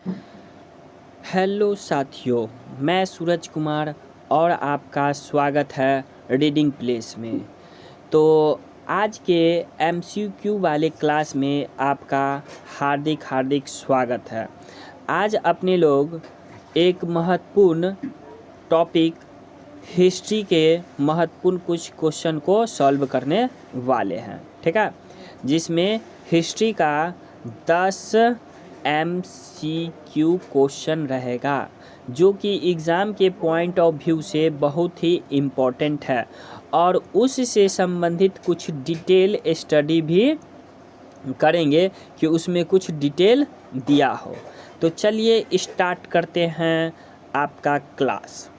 Hello साथियों, मैं सूरज कुमार और आपका स्वागत है रीडिंग प्लेस में। तो आज के एमसीक्यू वाले क्लास में आपका हार्दिक हार्दिक स्वागत है। आज अपने लोग एक महत्वपूर्ण टॉपिक हिस्ट्री के महत्वपूर्ण कुछ क्वेश्चन को सॉल्व करने वाले हैं, ठीक है, जिसमें हिस्ट्री का 10 MCQ क्वेश्चन रहेगा जो कि एग्ज़ाम के पॉइंट ऑफ व्यू से बहुत ही इम्पोर्टेंट है और उससे संबंधित कुछ डिटेल स्टडी भी करेंगे कि उसमें कुछ डिटेल दिया हो। तो चलिए स्टार्ट करते हैं आपका क्लास।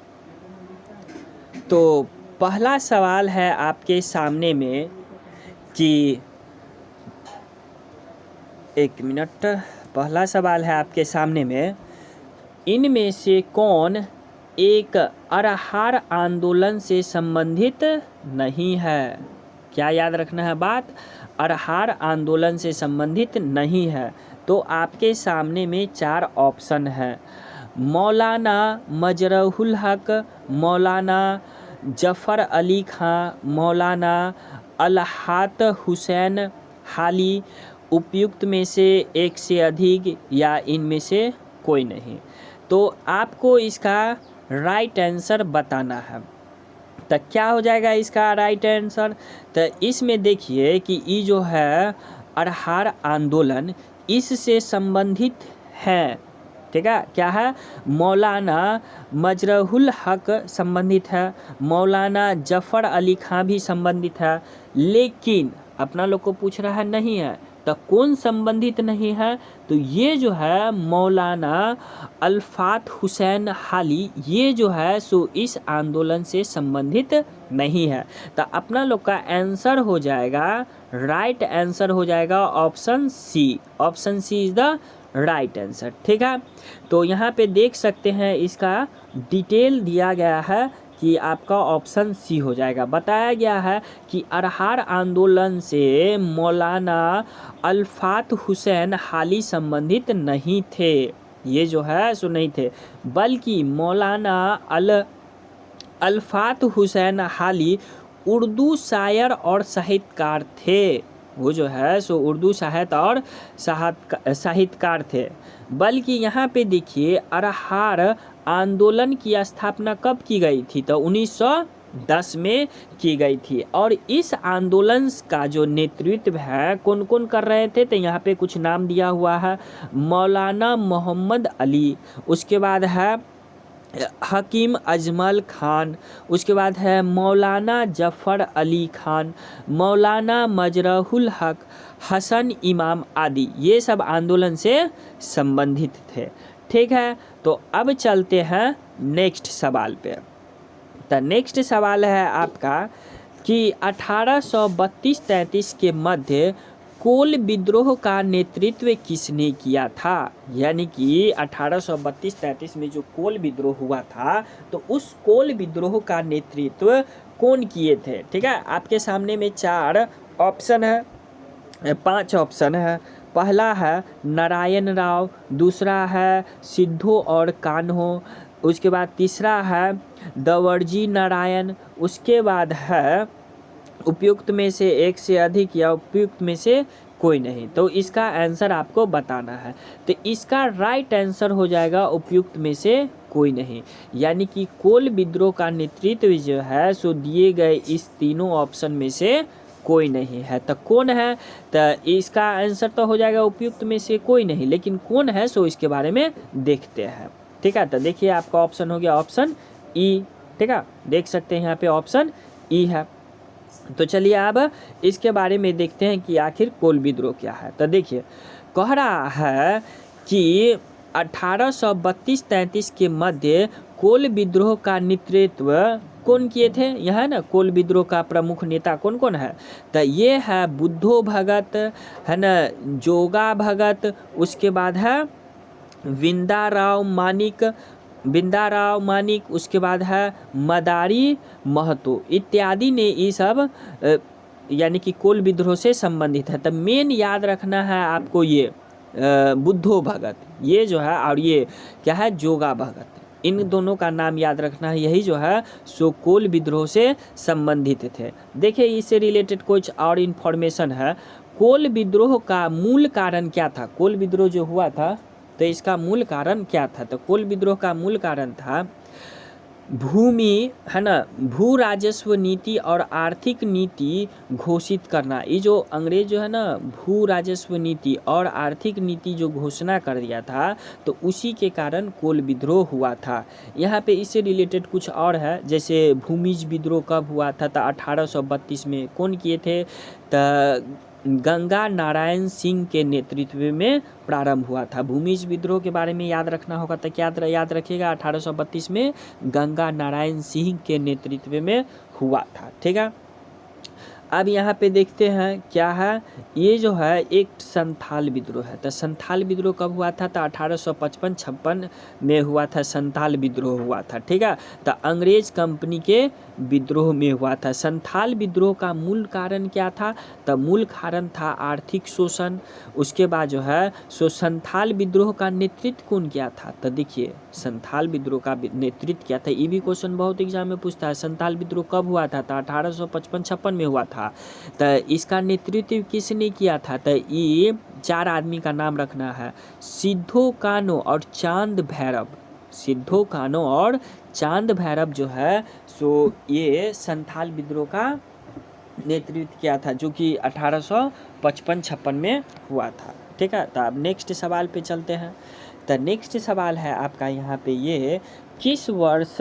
तो पहला सवाल है आपके सामने में कि पहला सवाल है आपके सामने में, इनमें से कौन एक अरहार आंदोलन से संबंधित नहीं है? क्या याद रखना है बात, अरहार आंदोलन से संबंधित नहीं है। तो आपके सामने में 4 ऑप्शन है। मौलाना मजरूल हक, मौलाना जफ़र अली खां, मौलाना अलहात हुसैन हाली, उपयुक्त में से एक से अधिक या इनमें से कोई नहीं। तो आपको इसका राइट आंसर बताना है। तो क्या हो जाएगा इसका राइट आंसर? तो इसमें देखिए कि ये जो है अरहार आंदोलन इससे संबंधित है, ठीक है। क्या है? मौलाना मजरूल हक संबंधित है, मौलाना जफ़र अली खां भी संबंधित है, लेकिन अपना लोग को पूछ रहा है नहीं है तो कौन संबंधित नहीं है? तो ये जो है मौलाना अल्फात हुसैन हाली, ये जो है सो इस आंदोलन से संबंधित नहीं है। तो अपना लोग का आंसर हो जाएगा, राइट आंसर हो जाएगा option C. Option C is the right answer, ठीक है। तो यहाँ पे देख सकते हैं इसका डिटेल दिया गया है कि आपका ऑप्शन सी हो जाएगा। बताया गया है कि अरहार आंदोलन से मौलाना अल्फात हुसैन हाली संबंधित नहीं थे, ये जो है सो नहीं थे, बल्कि मौलाना अल्फात हुसैन हाली उर्दू शायर और साहित्यकार थे। वो जो है सो उर्दू साहित्य और साहित्यकार थे। बल्कि यहाँ पे देखिए अरहार आंदोलन की स्थापना कब की गई थी? तो 1910 में की गई थी। और इस आंदोलन का जो नेतृत्व है कौन कौन कर रहे थे? तो यहाँ पे कुछ नाम दिया हुआ है। मौलाना मोहम्मद अली, उसके बाद है हकीम अजमल खान, उसके बाद है मौलाना जफ़र अली खान, मौलाना मजरूल हक, हसन इमाम आदि, ये सब आंदोलन से संबंधित थे, ठीक है। तो अब चलते हैं नेक्स्ट सवाल पे। तो नेक्स्ट सवाल है आपका कि 1832-33 के मध्य कोल विद्रोह का नेतृत्व किसने किया था? यानी कि 1832-33 में जो कोल विद्रोह हुआ था तो उस कोल विद्रोह का नेतृत्व कौन किए थे? ठीक है, आपके सामने में 4 ऑप्शन है, 5 ऑप्शन है। पहला है नारायण राव, दूसरा है सिद्धो और कान्हो, उसके बाद तीसरा है दवर्जी नारायण, उसके बाद है उपयुक्त में से एक से अधिक या उपयुक्त में से कोई नहीं। तो इसका आंसर आपको बताना है। तो इसका राइट आंसर हो जाएगा उपयुक्त में से कोई नहीं, यानी कि कोल विद्रोह का नेतृत्व जो है सो दिए गए इस तीनों ऑप्शन में से कोई नहीं है। तो कौन है? तो इसका आंसर तो हो जाएगा उपयुक्त में से कोई नहीं, लेकिन कौन है सो इसके बारे में देखते हैं, ठीक है। तो देखिए आपका ऑप्शन हो गया ऑप्शन ई, ठीक है, देख सकते हैं यहाँ पे ऑप्शन ई है। तो चलिए अब इसके बारे में देखते हैं कि आखिर कोल विद्रोह क्या है। तो देखिए कह रहा है कि 1832-33 के मध्य कोल विद्रोह का नेतृत्व कौन किए थे? यह है ना, कोल विद्रोह का प्रमुख नेता कौन कौन है? तो ये है बुद्धो भगत, है ना, जोगा भगत, उसके बाद है विंदाराव मानिक, उसके बाद है मदारी महतो इत्यादि ने ये सब यानी कि कोल विद्रोह से संबंधित है। तो मेन याद रखना है आपको ये बुद्धो भगत, ये जो है, और ये क्या है, जोगा भगत, इन दोनों का नाम याद रखना है। यही जो है सो कोल विद्रोह से संबंधित थे। देखिए इससे रिलेटेड कुछ और इन्फॉर्मेशन है। कोल विद्रोह का मूल कारण क्या था? कोल विद्रोह जो हुआ था तो इसका मूल कारण क्या था? तो कोल विद्रोह का मूल कारण था भूमि, है ना, भू राजस्व नीति और आर्थिक नीति घोषित करना। ये जो अंग्रेज जो है ना, भू राजस्व नीति और आर्थिक नीति जो घोषणा कर दिया था, तो उसी के कारण कोल विद्रोह हुआ था। यहाँ पे इससे रिलेटेड कुछ और है, जैसे भूमिज विद्रोह कब हुआ था? तो 1832 में। कौन किए थे? तो गंगा नारायण सिंह के नेतृत्व में प्रारंभ हुआ था। भूमिज विद्रोह के बारे में याद रखना होगा तो क्या याद रखिएगा, 1832 में गंगा नारायण सिंह के नेतृत्व में हुआ था। ठीक है, अब यहाँ पे देखते हैं क्या है, ये जो है एक संथाल विद्रोह है। तो संथाल विद्रोह कब हुआ था? तो 1855-56 में हुआ था, संथाल विद्रोह हुआ था। ठीक है, तो अंग्रेज कंपनी के विद्रोह में हुआ था। संथाल विद्रोह का मूल कारण क्या था? तो मूल कारण था आर्थिक शोषण। उसके बाद जो है सो संथाल विद्रोह का नेतृत्व कौन किया था? तो देखिए संथाल विद्रोह का नेतृत्व किया था, ये भी क्वेश्चन बहुत एग्जाम में पूछता है। संथाल विद्रोह कब हुआ था? तो 1855-56 में हुआ था। तो इसका नेतृत्व किसने किया था? तो ये 4 आदमी का नाम रखना है, सिद्धो कानो और चांद भैरव। सिद्धो कानो और चांद भैरव जो है सो ये संथाल विद्रोह का नेतृत्व किया था, जो कि 1855-56 में हुआ था। ठीक है, तो अब नेक्स्ट सवाल पे चलते हैं। तो नेक्स्ट सवाल है आपका यहाँ पे, ये किस वर्ष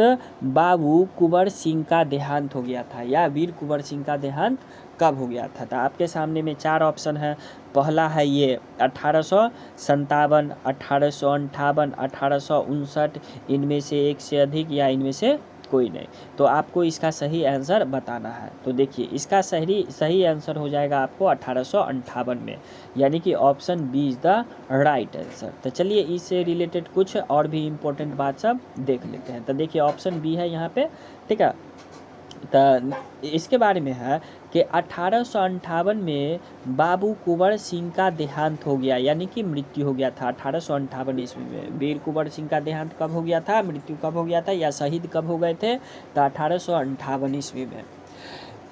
बाबू कुंवर सिंह का देहांत हो गया था, या वीर कुंवर सिंह का देहांत कब हो गया था? तो आपके सामने में 4 ऑप्शन है। पहला है ये 1857, 1858, 1859, इनमें से एक से अधिक या इनमें से कोई नहीं। तो आपको इसका सही आंसर बताना है। तो देखिए इसका सही आंसर हो जाएगा आपको 1858 में, यानी कि option B is the right answer. तो चलिए इससे रिलेटेड कुछ और भी इम्पोर्टेंट बात सब देख लेते हैं। तो देखिए ऑप्शन बी है यहाँ पे। ठीक है, तो इसके बारे में है कि 1858 में बाबू कुंवर सिंह का देहांत हो गया, यानी कि मृत्यु हो गया था 1858 ईस्वी में। वीर कुंवर सिंह का देहांत कब हो गया था, मृत्यु कब हो गया था, या शहीद कब हो गए थे? तो 1858 ईस्वी में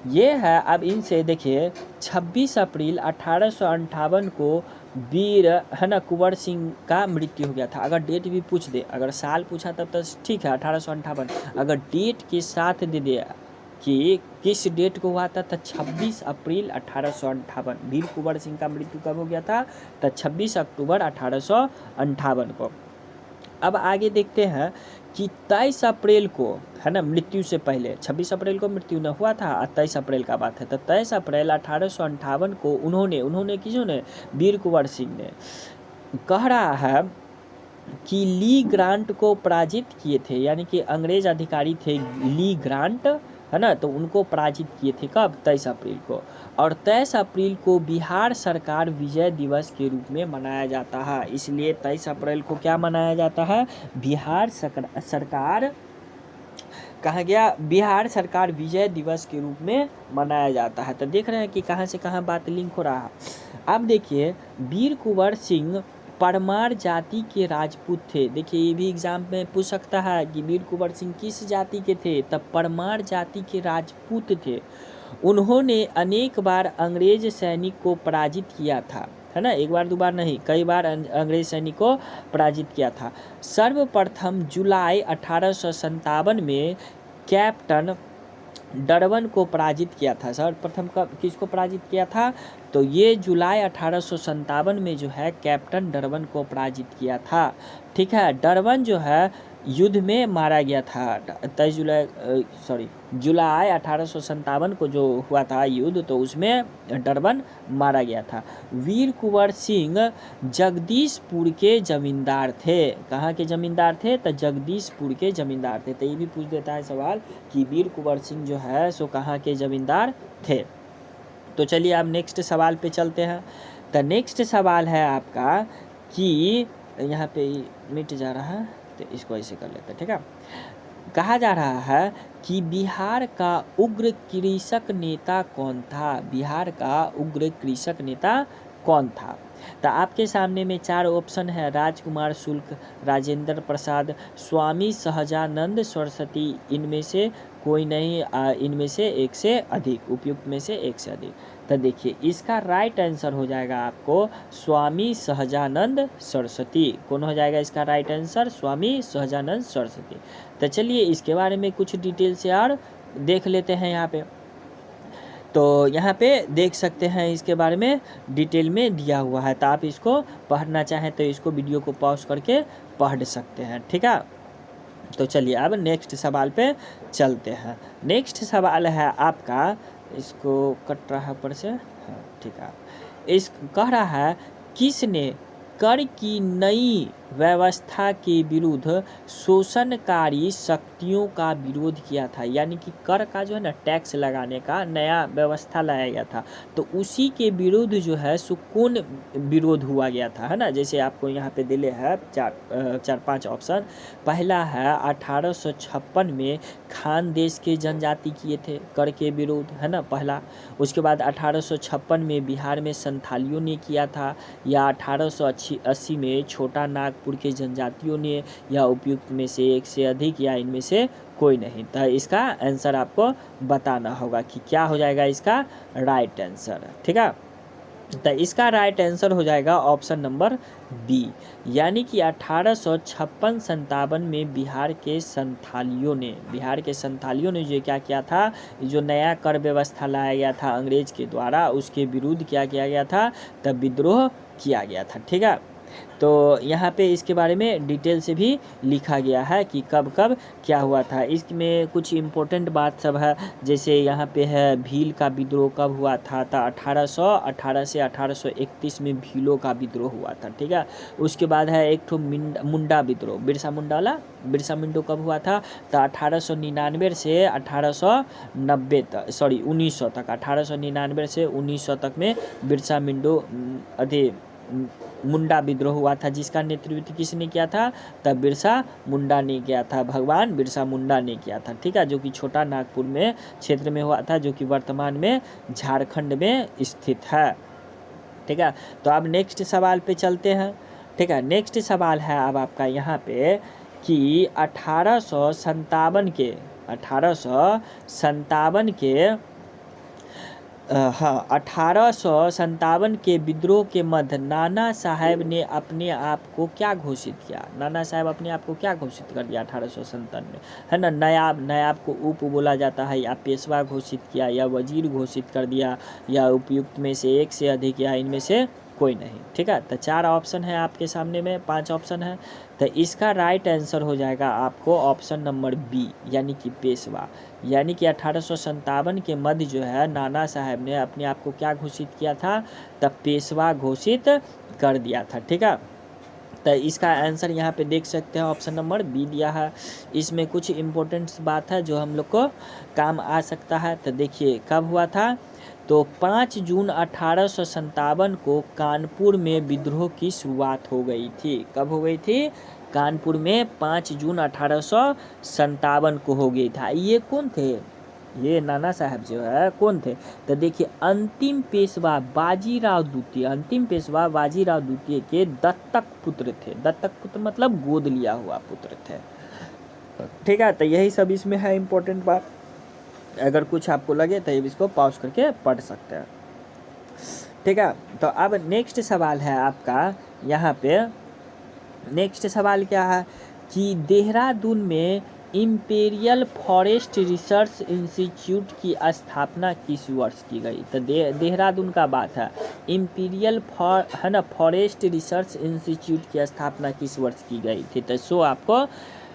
ये है। अब इनसे देखिए 26 अप्रैल 1858 को वीर, है ना, कुंवर सिंह का मृत्यु हो गया था। अगर डेट भी पूछ दे, अगर साल पूछा तब तो ठीक है 1858, अगर डेट के साथ दे दे कि किस डेट को हुआ था, तो 26 अप्रैल 1858 वीर कुंवर सिंह का मृत्यु कब हो गया था? तो 26 अक्टूबर 1858 को। अब आगे देखते हैं कि 23 अप्रैल को, है ना, मृत्यु से पहले 26 अप्रैल को मृत्यु न हुआ था, 23 अप्रैल का बात है। तो 23 अप्रैल 1858 को उन्होंने किसों ने? वीर कुंवर सिंह ने, कह रहा है कि ली ग्रांट को पराजित किए थे, यानी कि अंग्रेज अधिकारी थे ली ग्रांट, है ना, तो उनको पराजित किए थे कब? 23 अप्रैल को। और 23 अप्रैल को बिहार सरकार विजय दिवस के रूप में मनाया जाता है। इसलिए 23 अप्रैल को क्या मनाया जाता है? बिहार सरकार, कहा गया, बिहार सरकार विजय दिवस के रूप में मनाया जाता है। तो देख रहे हैं कि कहाँ से कहाँ बात लिंक हो रहा है। अब देखिए वीर कुंवर सिंह परमार जाति के राजपूत थे। देखिए ये भी एग्जाम में पूछ सकता है कि वीर कुंवर सिंह किस जाति के थे? तब परमार जाति के राजपूत थे। उन्होंने अनेक बार अंग्रेज सैनिक को पराजित किया था, है ना, एक बार 2 बार नहीं, कई बार अंग्रेज सैनिक को पराजित किया था। सर्वप्रथम जुलाई 1857 में कैप्टन डरवन को पराजित किया था। सर्वप्रथम कब किसको पराजित किया था? तो ये जुलाई 1857 में जो है कैप्टन डरवन को पराजित किया था। ठीक है, डरवन जो है युद्ध में मारा गया था। 23 जुलाई 1857 को जो हुआ था युद्ध, तो उसमें डरवन मारा गया था। वीर कुंवर सिंह जगदीशपुर के जमींदार थे। कहाँ के जमींदार थे? तो जगदीशपुर के जमींदार थे। तो ये भी पूछ देता है सवाल कि वीर कुंवर सिंह जो है सो कहाँ के जमींदार थे। तो चलिए अब नेक्स्ट सवाल पे चलते हैं। तो नेक्स्ट सवाल है आपका कि यहाँ पे मिट जा रहा है, तो इसको ऐसे कर लेते हैं। ठीक है, कहा जा रहा है कि बिहार का उग्र कृषक नेता कौन था? बिहार का उग्र कृषक नेता कौन था? तो आपके सामने में 4 ऑप्शन है, राजकुमार शुक्ल, राजेंद्र प्रसाद, स्वामी सहजानंद सरस्वती, इनमें से कोई नहीं, इनमें से एक से अधिक, उपयुक्त में से एक से अधिक। तो देखिए इसका राइट आंसर हो जाएगा आपको स्वामी सहजानंद सरस्वती। कौन हो जाएगा इसका राइट आंसर? स्वामी सहजानंद सरस्वती। तो चलिए इसके बारे में कुछ डिटेल से और देख लेते हैं यहाँ पे। तो यहाँ पे देख सकते हैं इसके बारे में डिटेल में दिया हुआ है, तो आप इसको पढ़ना चाहें तो इसको वीडियो को पॉज करके पढ़ सकते हैं, ठीक है। तो चलिए अब नेक्स्ट सवाल पे चलते हैं। नेक्स्ट सवाल है आपका, इसको कट रहा है ऊपर से, हाँ ठीक है। इस कह रहा है किसने कर की नई व्यवस्था के विरुद्ध शोषणकारी शक्तियों का विरोध किया था। यानी कि कर का जो है ना टैक्स लगाने का नया व्यवस्था लाया गया था, तो उसी के विरुद्ध जो है सो कौन विरोध हुआ गया था, है ना। जैसे आपको यहाँ पे दिले है चार पांच ऑप्शन। पहला है 1856 में खान देश के जनजाति किए थे कर के विरोध, है ना पहला। उसके बाद 1856 में बिहार में संथालियों ने किया था, या 1880 में छोटा नागपुर के जनजातियों ने, या उपयुक्त में से एक से अधिक, या इनमें से कोई नहीं। तो इसका आंसर आपको बताना होगा कि क्या हो जाएगा इसका राइट आंसर, ठीक है। तो इसका राइट आंसर हो जाएगा ऑप्शन नंबर बी, यानी कि 1856-57 में बिहार के संथालियों ने जो क्या किया था, जो नया कर व्यवस्था लाया गया था अंग्रेज के द्वारा, उसके विरुद्ध क्या किया गया था, तब विद्रोह किया गया था, ठीक है। तो यहाँ पे इसके बारे में डिटेल से भी लिखा गया है कि कब कब क्या हुआ था। इसमें कुछ इम्पोर्टेंट बात सब है, जैसे यहाँ पे है भील का विद्रोह कब हुआ था, तो 1818 से 1831 में भीलों का विद्रोह हुआ था, ठीक है। उसके बाद है एक ठो मुंडा विद्रोह, बिरसा मुंडा कब हुआ था, तो 1899 से 1890 तक, 1900 तक, 1899 से 1900 तक में बिरसा मुंडा विद्रोह हुआ था, जिसका नेतृत्व किसने किया था, तब बिरसा मुंडा ने किया था, भगवान बिरसा मुंडा ने किया था, ठीक है। जो कि छोटा नागपुर में क्षेत्र में हुआ था, जो कि वर्तमान में झारखंड में स्थित है, ठीक है। तो अब नेक्स्ट सवाल पे चलते हैं, ठीक है। नेक्स्ट सवाल है अब आपका यहाँ पे कि 1857 के 1857 के विद्रोह के मध्य नाना साहब ने अपने आप को क्या घोषित किया। नाना साहब अपने आप को क्या घोषित कर दिया 1857 में, है ना। नायाब को उप बोला जाता है, या पेशवा घोषित किया, या वजीर घोषित कर दिया, या उपयुक्त में से एक से अधिक, या इनमें से कोई नहीं, ठीक है। तो 4 ऑप्शन है आपके सामने में, 5 ऑप्शन है। तो इसका राइट आंसर हो जाएगा आपको ऑप्शन नंबर बी, यानी कि पेशवा। यानी कि 1857 के मध्य जो है नाना साहब ने अपने आप को क्या घोषित किया था, तब पेशवा घोषित कर दिया था, ठीक है। तो इसका आंसर यहाँ पे देख सकते हैं ऑप्शन नंबर बी दिया है। इसमें कुछ इम्पोर्टेंट बात है जो हम लोग को काम आ सकता है। तो देखिए कब हुआ था, तो 5 जून 1857 को कानपुर में विद्रोह की शुरुआत हो गई थी। कब हो गई थी, कानपुर में 5 जून 1857 को हो गई था। ये कौन थे, ये नाना साहब जो है कौन थे, तो देखिए अंतिम पेशवा बाजीराव द्वितीय के दत्तक पुत्र थे। दत्तक पुत्र मतलब गोद लिया हुआ पुत्र थे, ठीक है। तो यही सब इसमें है इम्पोर्टेंट बात। अगर कुछ आपको लगे तो इसको पॉज करके पढ़ सकते हैं, ठीक है। तो अब नेक्स्ट सवाल है आपका यहाँ पे, नेक्स्ट सवाल क्या है कि देहरादून में इम्पीरियल फॉरेस्ट रिसर्च इंस्टीट्यूट की स्थापना किस वर्ष की गई। तो देहरादून का बात है, इम्पीरियल फॉरेस्ट रिसर्च इंस्टीट्यूट की स्थापना किस वर्ष की गई थी, तो सो आपको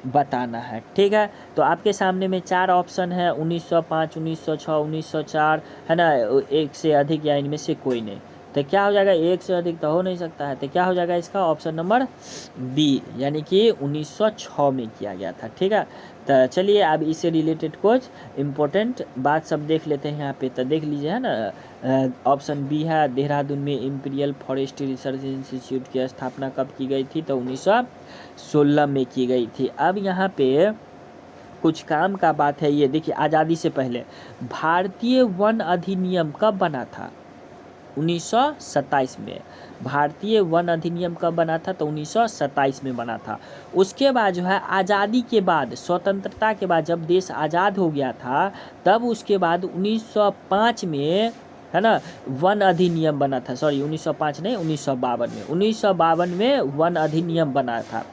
बताना है, ठीक है। तो आपके सामने में 4 ऑप्शन है, 1905, 1906, 1904, है ना, एक से अधिक, या इनमें से कोई नहीं। तो क्या हो जाएगा, एक से अधिक तो हो नहीं सकता है, तो क्या हो जाएगा इसका ऑप्शन नंबर बी, यानी कि 1906 में किया गया था, ठीक है। तो चलिए अब इससे रिलेटेड कुछ इम्पोर्टेंट बात सब देख लेते हैं यहाँ पे। तो देख लीजिए, है ना, ऑप्शन बी है, देहरादून में इम्पीरियल फॉरेस्ट रिसर्च इंस्टीट्यूट की स्थापना कब की गई थी, तो 1916 में की गई थी। अब यहाँ पे कुछ काम का बात है, ये देखिए आज़ादी से पहले भारतीय वन अधिनियम कब बना था, 1927 में। भारतीय वन अधिनियम कब बना था? तो 1927 में बना था। उसके बाद जो है आज़ादी के बाद, स्वतंत्रता के बाद जब देश आज़ाद हो गया था, तब उसके बाद 1905 में, है ना, वन अधिनियम बना था। सॉरी 1905 नहीं, 1952 में, 1952 में वन अधिनियम बना था।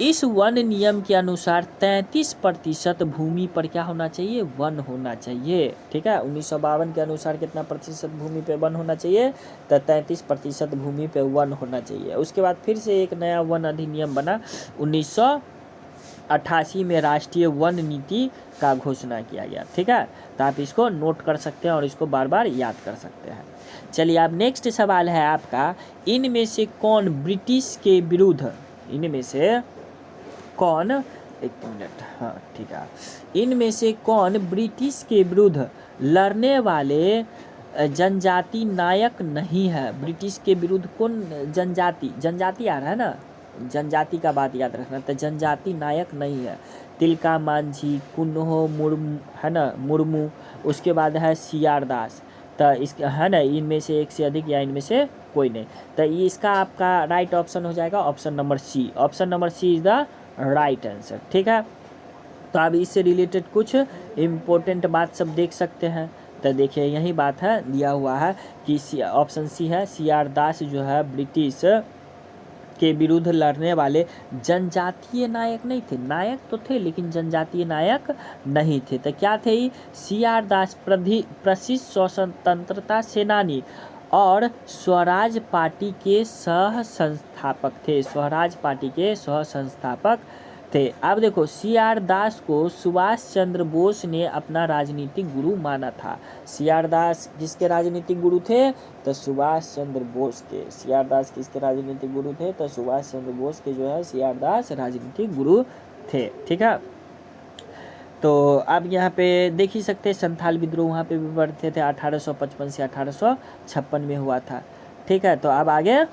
इस वन नियम के अनुसार 33% भूमि पर क्या होना चाहिए? वन होना चाहिए। ठीक है, 1952 के अनुसार कितना प्रतिशत भूमि पे वन होना चाहिए? तो 33% भूमि पे वन होना चाहिए। उसके बाद फिर से एक नया वन अधिनियम बना 1988 में, राष्ट्रीय वन नीति का घोषणा किया गया। ठीक है, तो आप इसको नोट कर सकते हैं और इसको बार बार याद कर सकते हैं। चलिए, अब नेक्स्ट सवाल है आपका, इनमें से कौन ब्रिटिश के विरुद्ध, इनमें से कौन, एक मिनट, हाँ ठीक है, इनमें से कौन ब्रिटिश के विरुद्ध लड़ने वाले जनजाति नायक नहीं है? ब्रिटिश के विरुद्ध कौन जनजाति, जनजाति आ रहा है ना, जनजाति का बात याद रखना, तो जनजाति नायक नहीं है। तिलका मांझी, कुन्हो मुर्मू, है ना, मुर्मू, उसके बाद है सीआर दास, तो इसके, है ना, इनमें से एक से अधिक या इनमें से कोई नहीं। तो ये इसका आपका राइट ऑप्शन हो जाएगा option number C. Option number C is the right answer. ठीक है, तो आप इससे रिलेटेड कुछ इम्पोर्टेंट बात सब देख सकते हैं। तो देखिए यही बात है, दिया हुआ है कि ऑप्शन सी है, सीआर दास जो है ब्रिटिश के विरुद्ध लड़ने वाले जनजातीय नायक नहीं थे। नायक तो थे लेकिन जनजातीय नायक नहीं थे। तो क्या थे? सीआर दास प्रसिद्ध स्वतंत्रता सेनानी और स्वराज पार्टी के सह संस्थापक थे। स्वराज पार्टी के सह संस्थापक थे। अब देखो, सीआर दास को सुभाष चंद्र बोस ने अपना राजनीतिक गुरु माना था। सीआर दास किसके राजनीतिक गुरु थे? तो सुभाष चंद्र बोस के। सीआर दास किसके राजनीतिक गुरु थे? तो सुभाष चंद्र बोस के जो है सीआर दास राजनीतिक गुरु थे। ठीक है, तो अब यहाँ पे देख ही सकते हैं, संथाल विद्रोह वहाँ पे भी बढ़ते थे, 1855 से 1856 में हुआ था। ठीक है, तो अब आगे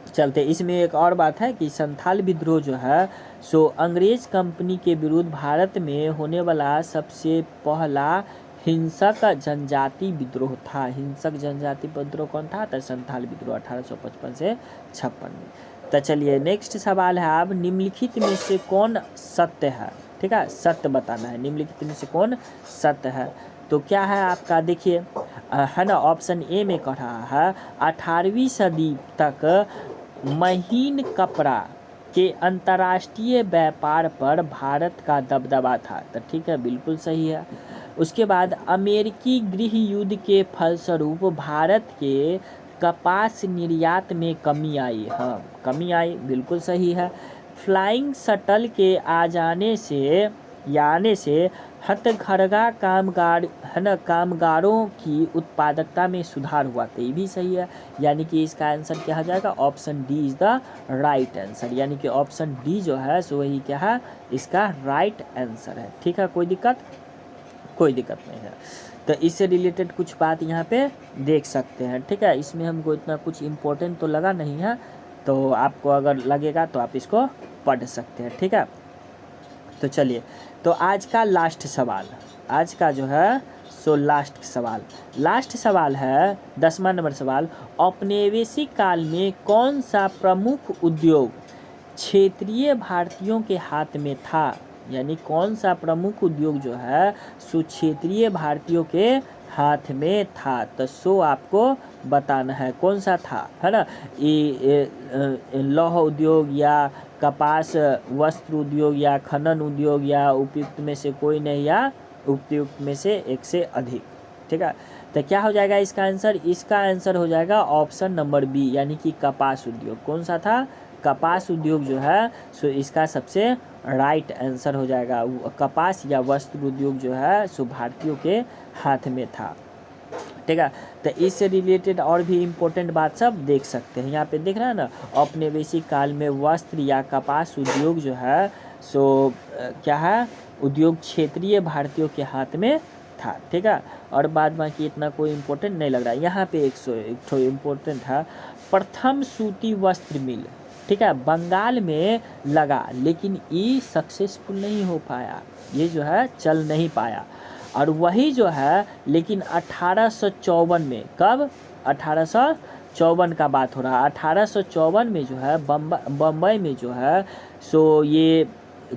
चलते। इसमें एक और बात है कि संथाल विद्रोह जो है सो अंग्रेज कंपनी के विरुद्ध भारत में होने वाला सबसे पहला हिंसक जनजाति विद्रोह था। हिंसक जनजाति विद्रोह कौन था? तो संथाल विद्रोह 1855 से 56 में। तो चलिए नेक्स्ट सवाल है, अब निम्नलिखित में से कौन सत्य है? ठीक है, सत्य बताना है, निम्नलिखित में से कौन सत्य है। तो क्या है आपका, देखिए, है ना, ऑप्शन ए में कह रहा है 18वीं सदी तक महीन कपड़ा के अंतर्राष्ट्रीय व्यापार पर भारत का दबदबा था। तो ठीक है, बिल्कुल सही है। उसके बाद अमेरिकी गृह युद्ध के फलस्वरूप भारत के कपास निर्यात में कमी आई। हाँ, कमी आई, बिल्कुल सही है। फ्लाइंग शटल के आने से हथकरघा कामगार, है ना, कामगारों की उत्पादकता में सुधार हुआ। तो ये भी सही है, यानी कि इसका आंसर क्या हो जाएगा? Option D is the right answer. यानी कि ऑप्शन डी जो है सो वही क्या है, इसका राइट आंसर है। ठीक है, कोई दिक्कत नहीं है। तो इससे रिलेटेड कुछ बात यहाँ पे देख सकते हैं। ठीक है, इसमें हमको इतना कुछ इम्पोर्टेंट तो लगा नहीं है, तो आपको अगर लगेगा तो आप इसको पढ़ सकते हैं। ठीक है, तो चलिए, तो आज का लास्ट सवाल, आज का जो है सो लास्ट सवाल है 10वां नंबर सवाल। औपनिवेशिक काल में कौन सा प्रमुख उद्योग क्षेत्रीय भारतीयों के हाथ में था? यानी कौन सा प्रमुख उद्योग जो है सो क्षेत्रीय भारतीयों के हाथ में था। तो सो आपको बताना है कौन सा था, है ना। ये लौह उद्योग या कपास वस्त्र उद्योग या खनन उद्योग या उपयुक्त में से कोई नहीं या उपयुक्त में से एक से अधिक। ठीक है, तो क्या हो जाएगा इसका आंसर? इसका आंसर हो जाएगा ऑप्शन नंबर बी, यानी कि कपास उद्योग। कौन सा था? कपास उद्योग जो है सो इसका सबसे राइट आंसर हो जाएगा। कपास या वस्त्र उद्योग जो है सो भारतीयों के हाथ में था। ठीक है, तो इससे रिलेटेड और भी इम्पोर्टेंट बात सब देख सकते हैं। यहाँ पे देख रहे हैं ना, औपनिवेशिक काल में वस्त्र या कपास उद्योग जो है सो क्या है, उद्योग क्षेत्रीय भारतीयों के हाथ में था। ठीक है, और बाद बाकी इतना कोई इम्पोर्टेंट नहीं लग रहा है। यहाँ पे एक तो इम्पोर्टेंट है, प्रथम सूती वस्त्र मिल, ठीक है, बंगाल में लगा, लेकिन ये सक्सेसफुल नहीं हो पाया, ये जो है चल नहीं पाया। और वही जो है लेकिन 1854 में, कब? 1854 का बात हो रहा है। 1854 में जो है बम्बई में जो है सो ये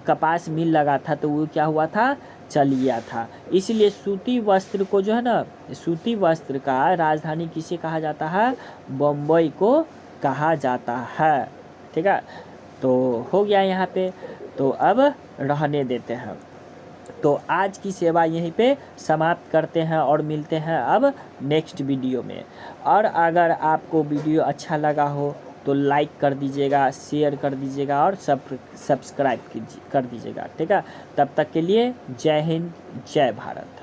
कपास मिल लगा था, तो वो क्या हुआ था, चल गया था। इसलिए सूती वस्त्र को जो है ना, सूती वस्त्र का राजधानी किसे कहा जाता है, बम्बई को कहा जाता है। ठीक है, तो हो गया यहाँ पे, तो अब रहने देते हैं। तो आज की सेवा यहीं पे समाप्त करते हैं और मिलते हैं अब नेक्स्ट वीडियो में। और अगर आपको वीडियो अच्छा लगा हो तो लाइक कर दीजिएगा, शेयर कर दीजिएगा और सब्सक्राइब कर दीजिएगा। ठीक है, तब तक के लिए जय हिंद, जय भारत।